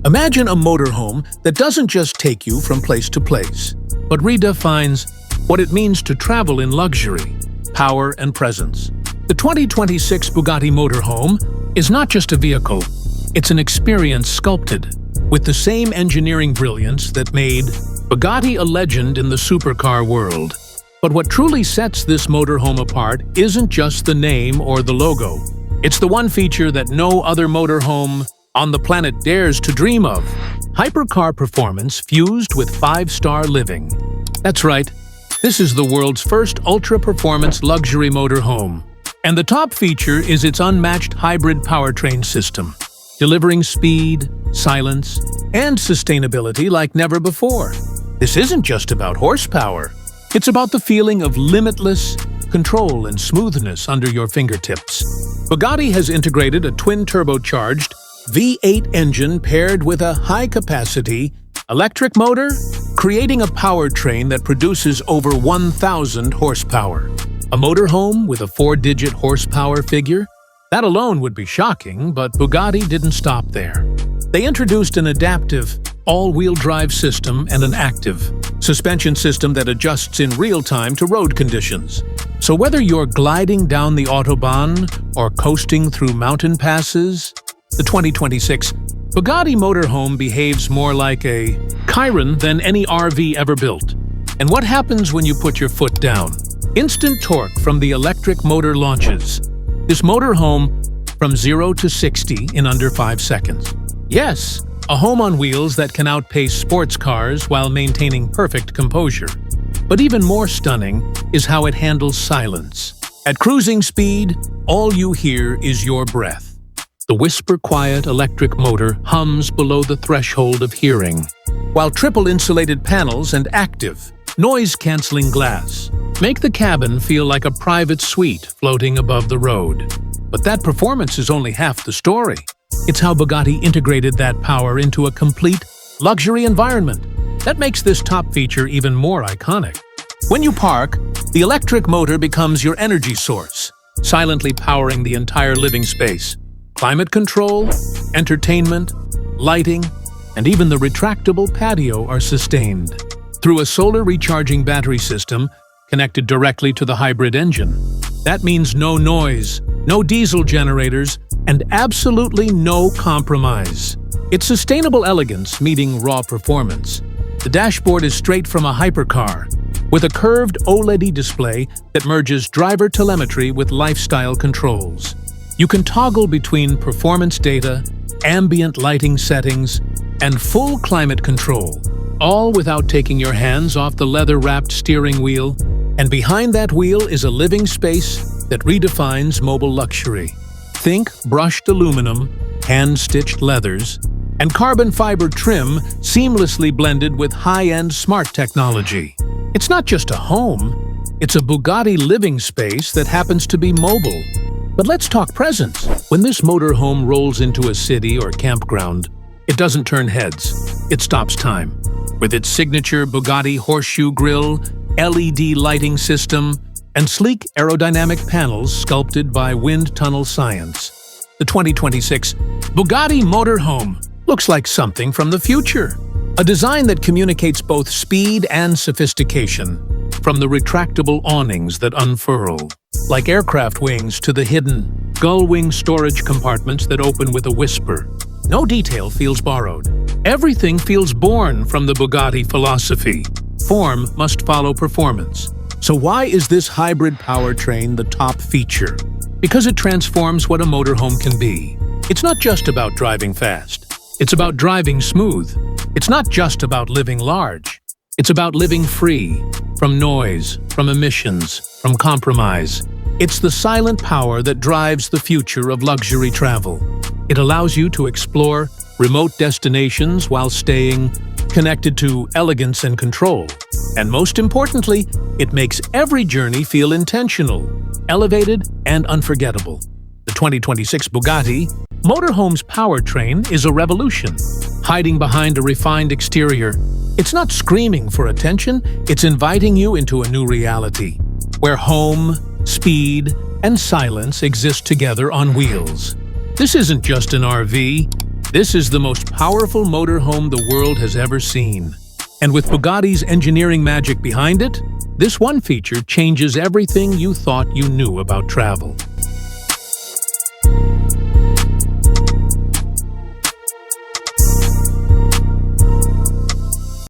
Imagine a motorhome that doesn't just take you from place to place, but redefines what it means to travel in luxury, power, and presence. The 2026 Bugatti motorhome is not just a vehicle, it's an experience sculpted with the same engineering brilliance that made Bugatti a legend in the supercar world. But what truly sets this motorhome apart isn't just the name or the logo. It's the one feature that no other motorhome on the planet dares to dream of: hypercar performance fused with five-star living. That's right, this is the world's first ultra-performance luxury motorhome. And the top feature is its unmatched hybrid powertrain system, delivering speed, silence, and sustainability like never before. This isn't just about horsepower. It's about the feeling of limitless control and smoothness under your fingertips. Bugatti has integrated a twin-turbocharged V8 engine paired with a high-capacity electric motor, creating a powertrain that produces over 1,000 horsepower. A motorhome with a 4-digit horsepower figure? That alone would be shocking, but Bugatti didn't stop there. They introduced an adaptive, all-wheel drive system and an active suspension system that adjusts in real time to road conditions. So whether you're gliding down the Autobahn or coasting through mountain passes, the 2026 Bugatti motorhome behaves more like a Chiron than any RV ever built. And what happens when you put your foot down? Instant torque from the electric motor launches this motorhome from 0 to 60 in under 5 seconds. Yes, a home on wheels that can outpace sports cars while maintaining perfect composure. But even more stunning is how it handles silence. At cruising speed, all you hear is your breath. The whisper-quiet electric motor hums below the threshold of hearing, while triple-insulated panels and active, noise-canceling glass make the cabin feel like a private suite floating above the road. But that performance is only half the story. It's how Bugatti integrated that power into a complete luxury environment. That makes this top feature even more iconic. When you park, the electric motor becomes your energy source, silently powering the entire living space. Climate control, entertainment, lighting, and even the retractable patio are sustained through a solar recharging battery system connected directly to the hybrid engine. That means no noise, no diesel generators, and absolutely no compromise. It's sustainable elegance meeting raw performance. The dashboard is straight from a hypercar, with a curved OLED display that merges driver telemetry with lifestyle controls. You can toggle between performance data, ambient lighting settings, and full climate control, all without taking your hands off the leather-wrapped steering wheel. And behind that wheel is a living space that redefines mobile luxury. Think brushed aluminum, hand-stitched leathers, and carbon fiber trim seamlessly blended with high-end smart technology. It's not just a home, it's a Bugatti living space that happens to be mobile. But let's talk presence. When this motorhome rolls into a city or campground, it doesn't turn heads, it stops time. With its signature Bugatti horseshoe grille, LED lighting system, and sleek aerodynamic panels sculpted by wind tunnel science, the 2026 Bugatti motorhome looks like something from the future. A design that communicates both speed and sophistication, from the retractable awnings that unfurl, like aircraft wings, to the hidden gull-wing storage compartments that open with a whisper. No detail feels borrowed. Everything feels born from the Bugatti philosophy. Form must follow performance. So why is this hybrid powertrain the top feature? Because it transforms what a motorhome can be. It's not just about driving fast. It's about driving smooth. It's not just about living large. It's about living free from noise, from emissions, from compromise. It's the silent power that drives the future of luxury travel. It allows you to explore remote destinations while staying connected to elegance and control. And most importantly, it makes every journey feel intentional, elevated, and unforgettable. The 2026 Bugatti motorhome's powertrain is a revolution. Hiding behind a refined exterior, it's not screaming for attention, it's inviting you into a new reality, where home, speed, and silence exist together on wheels. This isn't just an RV, This is the most powerful motorhome the world has ever seen. And with Bugatti's engineering magic behind it, this one feature changes everything you thought you knew about travel.